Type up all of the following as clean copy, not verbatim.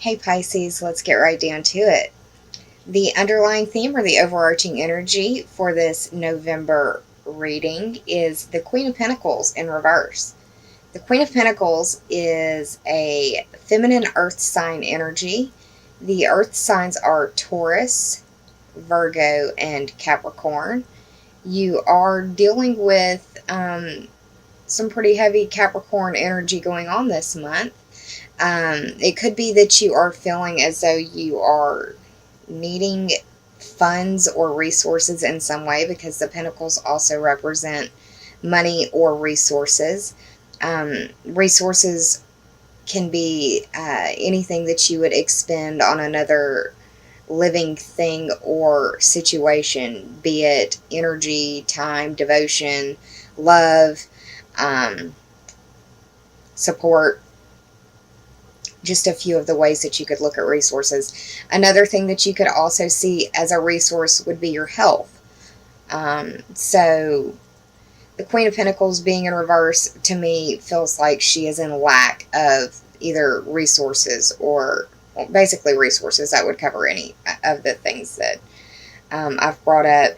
Hey Pisces, let's get right down to it. The underlying theme or the overarching energy for this November reading is the Queen of Pentacles in reverse. The Queen of Pentacles is a feminine earth sign energy. The earth signs are Taurus, Virgo, and Capricorn. You are dealing with some pretty heavy Capricorn energy going on this month. It could be that you are feeling as though you are needing funds or resources in some way, because the pentacles also represent money or resources. Resources can be anything that you would expend on another living thing or situation, be it energy, time, devotion, love, support. Just a few of the ways that you could look at resources. Another thing that you could also see as a resource would be your health. So the Queen of Pentacles being in reverse, to me, feels like she is in lack of either resources or, well, basically resources. That would cover any of the things that I've brought up.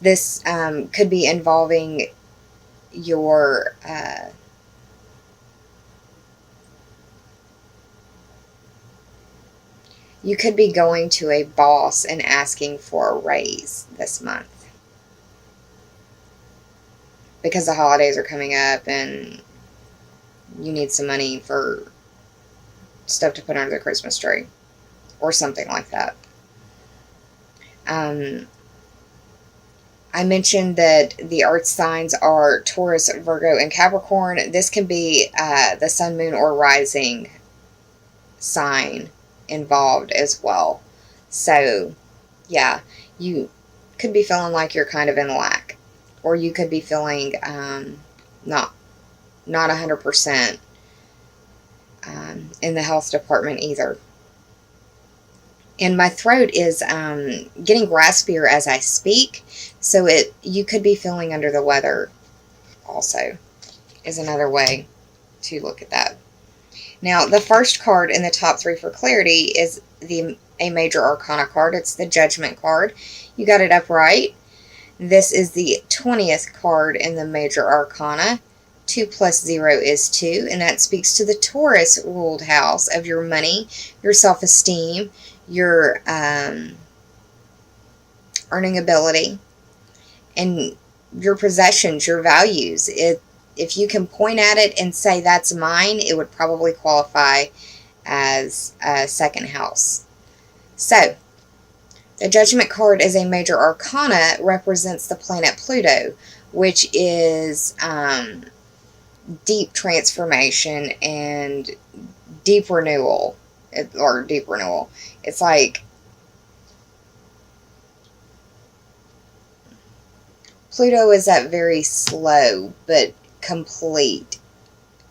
This could be involving your you could be going to a boss and asking for a raise this month, because the holidays are coming up and you need some money for stuff to put under the Christmas tree or something like that. I mentioned that the earth signs are Taurus, Virgo, and Capricorn. This can be the sun, moon, or rising sign involved as well. So yeah, you could be feeling like you're kind of in lack, or you could be feeling not 100% in the health department either. And my throat is getting raspier as I speak, so you could be feeling under the weather also, is another way to look at that. Now, the first card in the top three for clarity is a major arcana card. It's the Judgment card. You got it up right. This is the 20th card in the major arcana. 2 plus 0 is 2, and that speaks to the Taurus ruled house of your money, your self-esteem, your earning ability, and your possessions, your values. If you can point at it and say that's mine, it would probably qualify as a second house. So the Judgment card as a major arcana represents the planet Pluto, which is deep transformation and deep renewal. It's like Pluto is that very slow but complete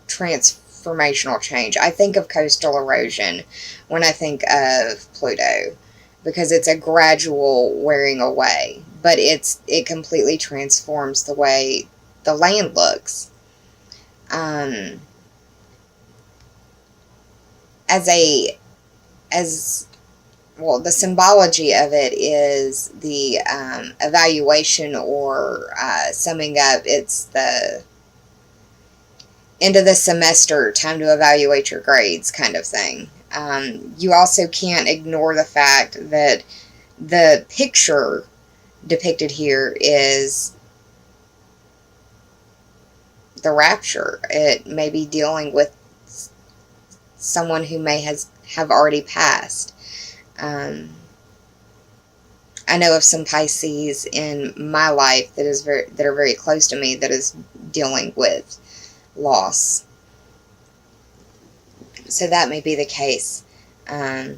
transformational change. I think of coastal erosion when I think of Pluto, because it's a gradual wearing away, but it completely transforms the way the land looks. As well, the symbology of it is the evaluation, or summing up. It's the end of the semester, time to evaluate your grades kind of thing. You also can't ignore the fact that the picture depicted here is the rapture. It may be dealing with someone who may have already passed. I know of some Pisces in my life that are very close to me that is dealing with loss. So that may be the case. You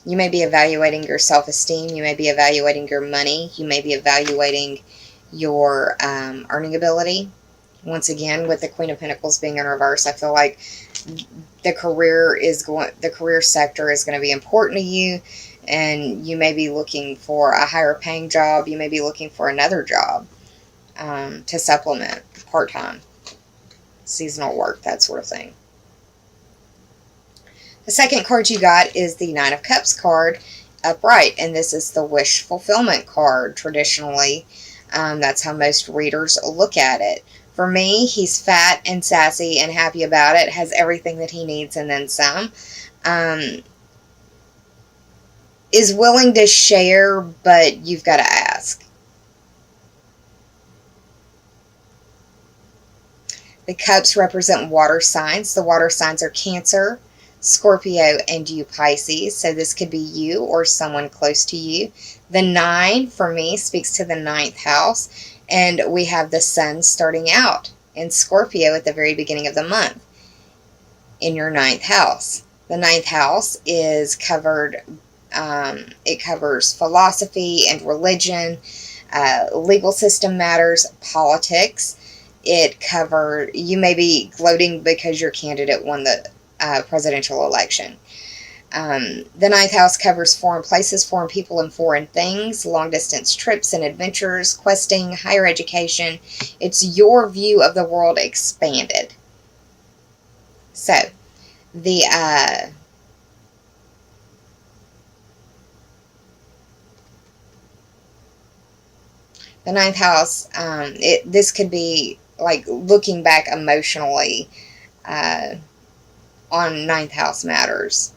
may be evaluating your self-esteem. You may be evaluating your money. You may be evaluating your earning ability. Once again, with the Queen of Pentacles being in reverse, I feel like the career sector is going to be important to you, and you may be looking for a higher paying job. You may be looking for another job to supplement part-time. seasonal work, that sort of thing. The second card you got is the Nine of Cups card upright, and this is the wish fulfillment card traditionally. That's how most readers look at it. For me, he's fat and sassy and happy about it, has everything that he needs and then some. Is willing to share, but you've got to ask. The cups represent water signs. The water signs are Cancer, Scorpio, and you, Pisces. So this could be you or someone close to you. The 9 for me speaks to the 9th house, and we have the sun starting out in Scorpio at the very beginning of the month in your 9th house. The 9th house is covered, it covers philosophy and religion, legal system matters, politics. It covered, you may be gloating because your candidate won the presidential election. The 9th house covers foreign places, foreign people, and foreign things, long distance trips and adventures, questing, higher education. It's your view of the world expanded. So, the 9th house, this could be like looking back emotionally on 9th house matters,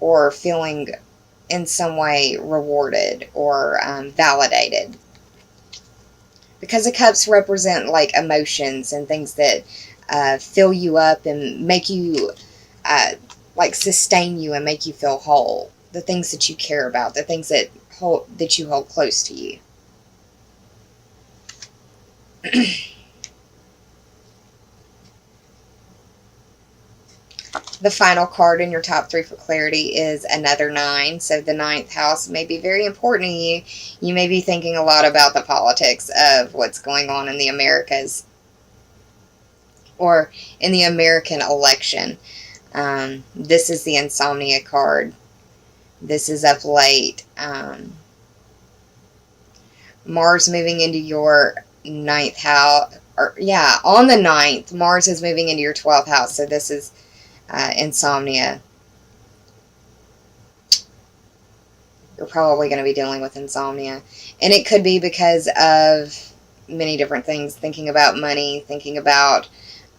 or feeling in some way rewarded or validated. Because the cups represent like emotions and things that fill you up and make you like sustain you and make you feel whole. The things that you care about, the things that you hold close to you. The final card in your top 3 for clarity is another 9. So the 9th house may be very important to you. You may be thinking a lot about the politics of what's going on in the Americas or in the American election. This is the insomnia card. This is up late. Mars moving into your 9th house. On the 9th, Mars is moving into your 12th house. So this is insomnia. You're probably going to be dealing with insomnia. And it could be because of many different things. Thinking about money, thinking about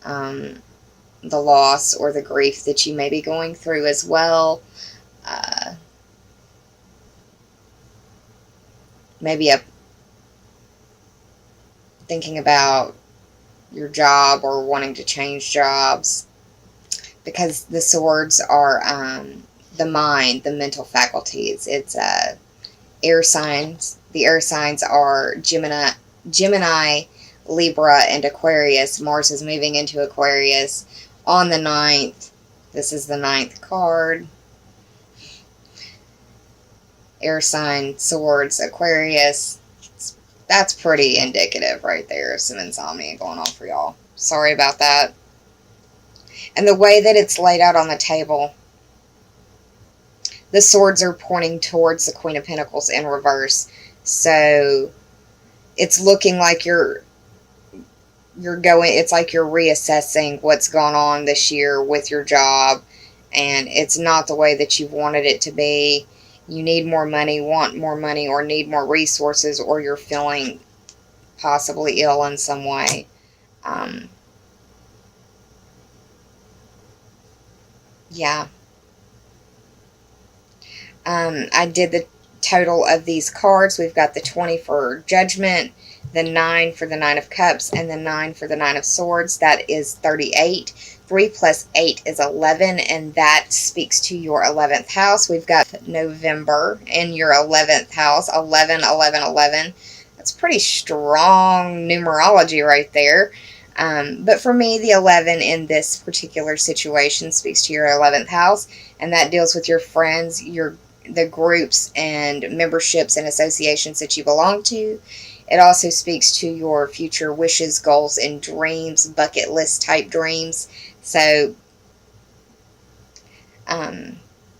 the loss or the grief that you may be going through as well. Maybe thinking about your job or wanting to change jobs. Because the swords are the mind, the mental faculties. It's air signs. The air signs are Gemini, Libra, and Aquarius. Mars is moving into Aquarius on the 9th. This is the 9th card. Air sign, swords, Aquarius. That's pretty indicative right there of some insomnia going on for y'all. Sorry about that. And the way that it's laid out on the table, the swords are pointing towards the Queen of Pentacles in reverse. So it's looking like you're it's like you're reassessing what's gone on this year with your job, and it's not the way that you wanted it to be. You need more money, want more money, or need more resources, or you're feeling possibly ill in some way. Yeah. I did the total of these cards. We've got the 20 for Judgment, the 9 for the 9 of Cups, and the 9 for the 9 of Swords. That is 38. 3 plus 8 is 11, and that speaks to your 11th house. We've got November in your 11th house, 11, 11, 11. That's pretty strong numerology right there. But for me, the 11 in this particular situation speaks to your 11th house, and that deals with your friends, the groups and memberships and associations that you belong to. It also speaks to your future wishes, goals, and dreams, bucket list type dreams. So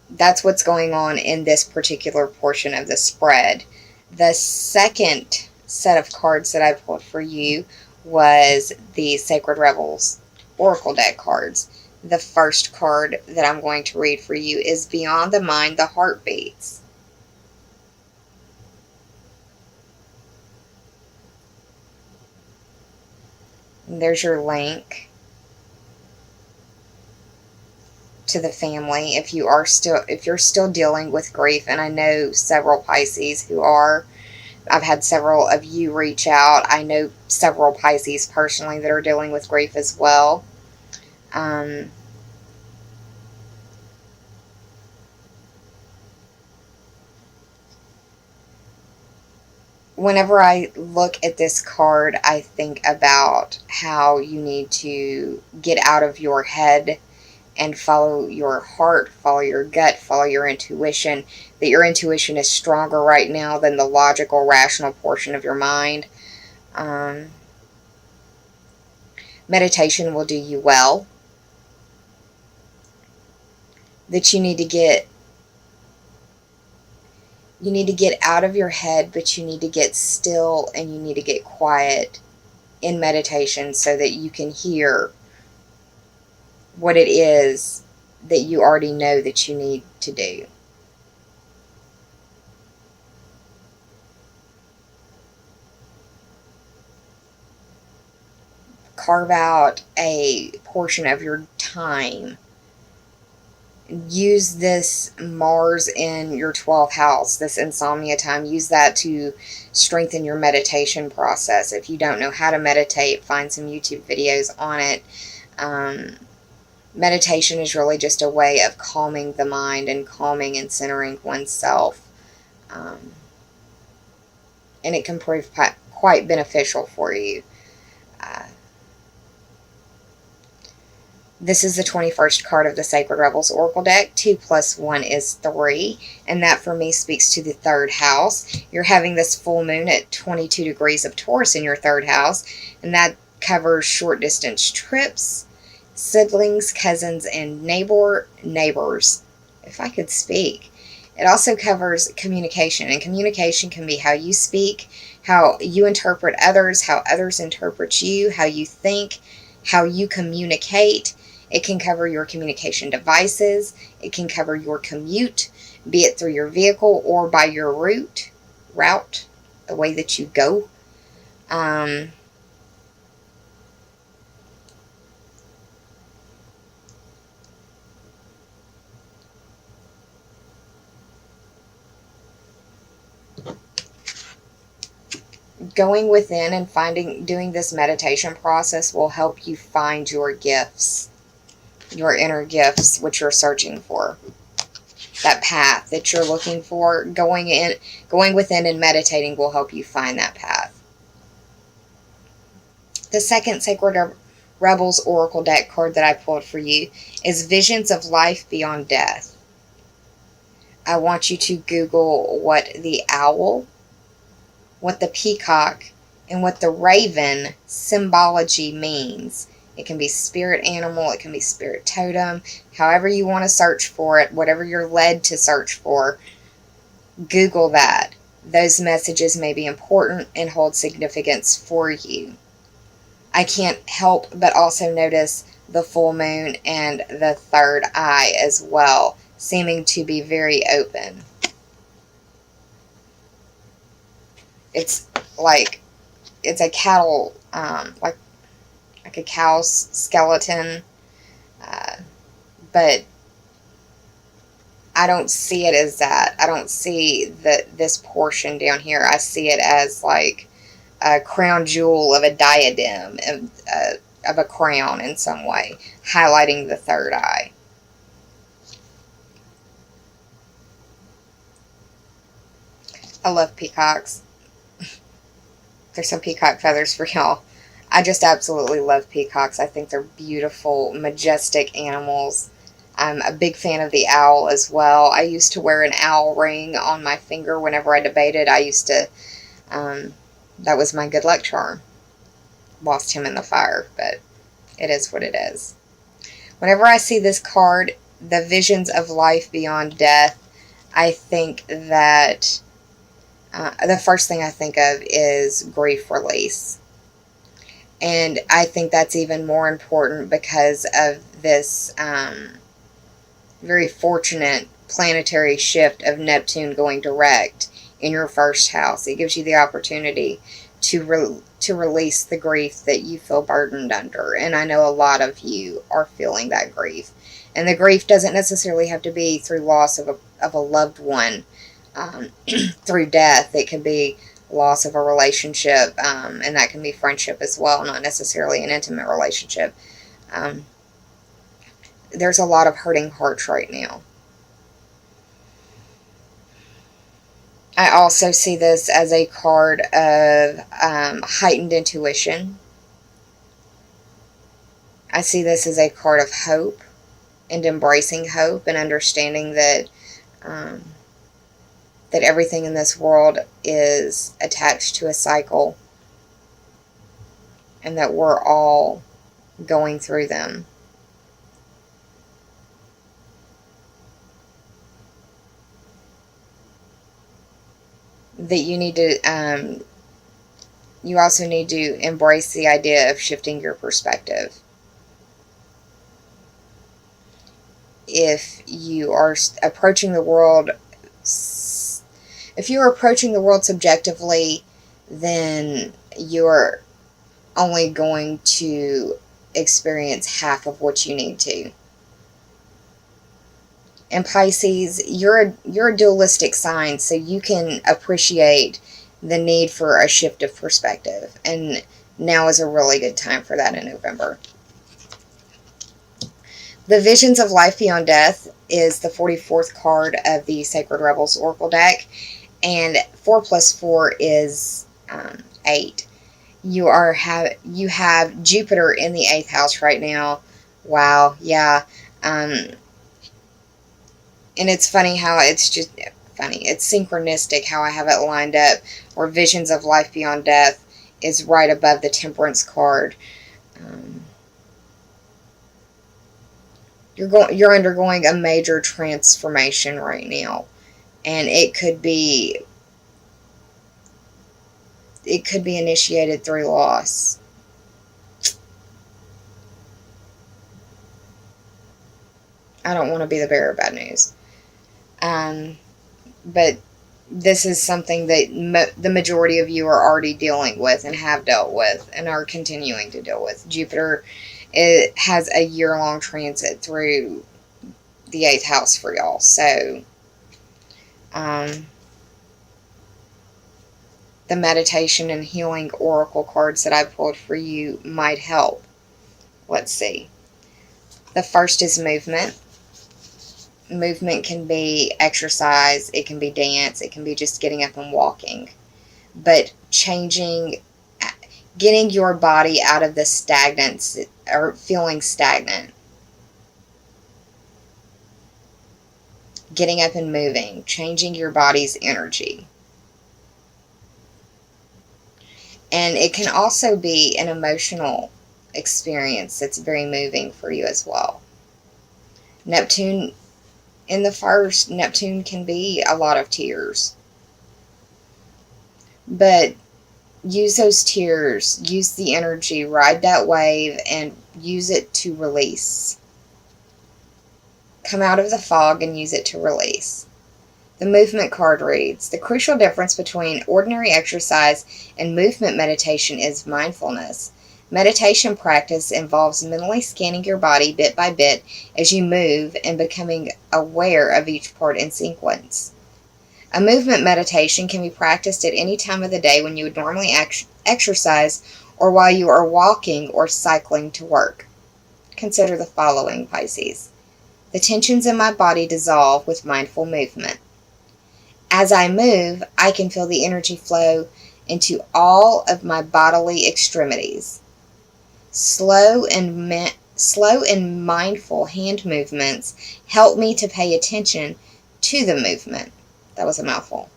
that's what's going on in this particular portion of the spread. The second set of cards that I pulled for you was the Sacred Rebels Oracle deck cards. The first card that I'm going to read for you is Beyond the Mind, the Heart Beats. And there's your link to the family if you're still dealing with grief, and I know several Pisces who are. I've had several of you reach out. I know several Pisces personally that are dealing with grief as well. Whenever I look at this card, I think about how you need to get out of your head and follow your heart, follow your gut, follow your intuition. That your intuition is stronger right now than the logical, rational portion of your mind. Meditation will do you well. That you need to get out of your head, but you need to get still and you need to get quiet in meditation so that you can hear what it is that you already know that you need to do. Carve out a portion of your time. Use this Mars in your 12th house, this insomnia time. Use that to strengthen your meditation process. If you don't know how to meditate, find some YouTube videos on it. Meditation is really just a way of calming the mind and calming and centering oneself. And it can prove quite beneficial for you. This is the 21st card of the Sacred Rebels Oracle deck. 2 + 1 is 3. And that for me speaks to the 3rd house. You're having this full moon at 22 degrees of Taurus in your 3rd house. And that covers short distance trips, siblings, cousins, and neighbors. If I could speak. It also covers communication. And communication can be how you speak, how you interpret others, how others interpret you, how you think, how you communicate. It can cover your communication devices. It can cover your commute, be it through your vehicle or by your route, the way that you go. Going within and doing this meditation process will help you find your gifts, your inner gifts, which you're searching for. That path that you're looking for, going within and meditating will help you find that path. The second Sacred Rebels Oracle deck card that I pulled for you is Visions of Life Beyond Death. I want you to Google what the owl, what the peacock, and what the raven symbology means. It can be spirit animal, it can be spirit totem, however you want to search for it, whatever you're led to search for, Google that. Those messages may be important and hold significance for you. I can't help but also notice the full moon and the 3rd eye as well, seeming to be very open. It's a cattle, like a cow's skeleton, but I don't see it as that. I don't see this portion down here. I see it as like a crown jewel of a diadem, of a crown in some way, highlighting the 3rd eye. I love peacocks. There's some peacock feathers for y'all. I just absolutely love peacocks. I think they're beautiful, majestic animals. I'm a big fan of the owl as well. I used to wear an owl ring on my finger whenever I debated. That was my good luck charm. Lost him in the fire, but it is what it is. Whenever I see this card, the Visions of Life Beyond Death, I think that the first thing I think of is grief release. And I think that's even more important because of this very fortunate planetary shift of Neptune going direct in your first house. It gives you the opportunity to release the grief that you feel burdened under. And I know a lot of you are feeling that grief. And the grief doesn't necessarily have to be through loss of a loved one, through death. It can be loss of a relationship, and that can be friendship as well, not necessarily an intimate relationship. Um, there's a lot of hurting hearts right now. I also see this as a card of heightened intuition. I see this as a card of hope and embracing hope and understanding um, that everything in this world is attached to a cycle and that we're all going through them. That you also need to embrace the idea of shifting your perspective. If you are approaching the world, if you are approaching the world subjectively, then you're only going to experience half of what you need to. And Pisces, you're a dualistic sign, so you can appreciate the need for a shift of perspective. And now is a really good time for that in November. The Visions of Life Beyond Death is the 44th card of the Sacred Rebels Oracle deck, and 4 plus 4 is 8. You have Jupiter in the 8th house right now. Wow, yeah. And it's funny how it's just funny. It's synchronistic how I have it lined up, where Visions of Life Beyond Death is right above the Temperance card. You're undergoing a major transformation right now, and it could be initiated through loss. I don't want to be the bearer of bad news. But this is something that the majority of you are already dealing with and have dealt with and are continuing to deal with. Jupiter, it has a year-long transit through the 8th house for y'all. So the meditation and healing oracle cards that I pulled for you might help. Let's see. The first is movement. Movement can be exercise, it can be dance, it can be just getting up and walking. But getting your body out of the stagnance or feeling stagnant. Getting up and moving, changing your body's energy. And it can also be an emotional experience that's very moving for you as well. Neptune in the first, Neptune can be a lot of tears. But use those tears, use the energy, ride that wave, and use it to release. Come out of the fog and use it to release. The movement card reads, the crucial difference between ordinary exercise and movement meditation is mindfulness. Meditation practice involves mentally scanning your body bit by bit as you move and becoming aware of each part in sequence. A movement meditation can be practiced at any time of the day when you would normally exercise or while you are walking or cycling to work. Consider the following, Pisces. The tensions in my body dissolve with mindful movement. As I move, I can feel the energy flow into all of my bodily extremities. Slow and mindful hand movements help me to pay attention to the movement. That was a mouthful.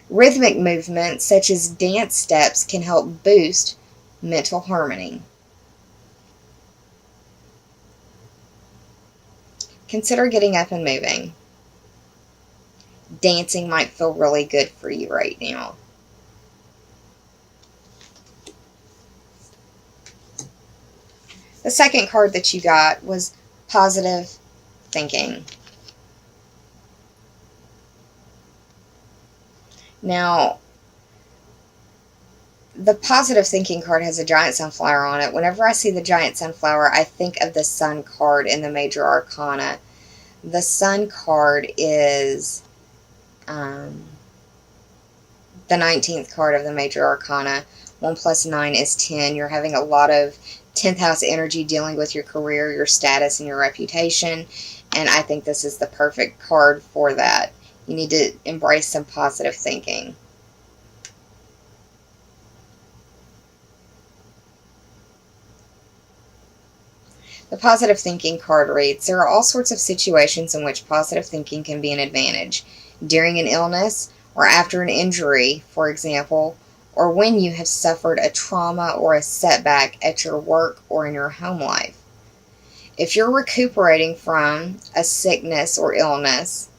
Rhythmic movements such as dance steps can help boost mental harmony. Consider getting up and moving. Dancing might feel really good for you right now. The second card that you got was positive thinking. Now, the positive thinking card has a giant sunflower on it. Whenever I see the giant sunflower, I think of the sun card in the major arcana. The sun card is the 19th card of the major arcana. 1 plus 9 is 10. You're having a lot of 10th house energy dealing with your career, your status, and your reputation. And I think this is the perfect card for that. You need to embrace some positive thinking. The positive thinking card reads, there are all sorts of situations in which positive thinking can be an advantage. During an illness or after an injury, for example, or when you have suffered a trauma or a setback at your work or in your home life. If you're recuperating from a sickness or illness,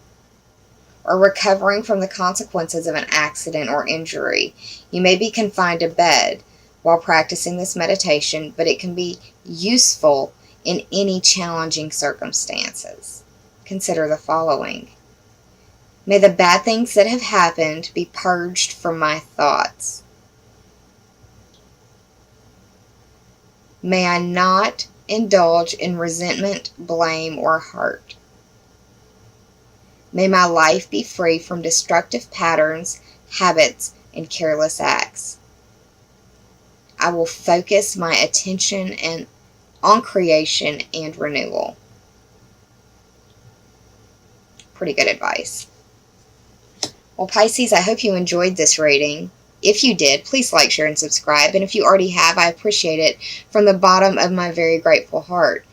or recovering from the consequences of an accident or injury, you may be confined to bed while practicing this meditation, but it can be useful in any challenging circumstances. Consider the following. May the bad things that have happened be purged from my thoughts. May I not indulge in resentment, blame, or hurt. May my life be free from destructive patterns, habits, and careless acts. I will focus my attention on creation and renewal. Pretty good advice. Well, Pisces, I hope you enjoyed this reading. If you did, please like, share, and subscribe. And if you already have, I appreciate it from the bottom of my very grateful heart.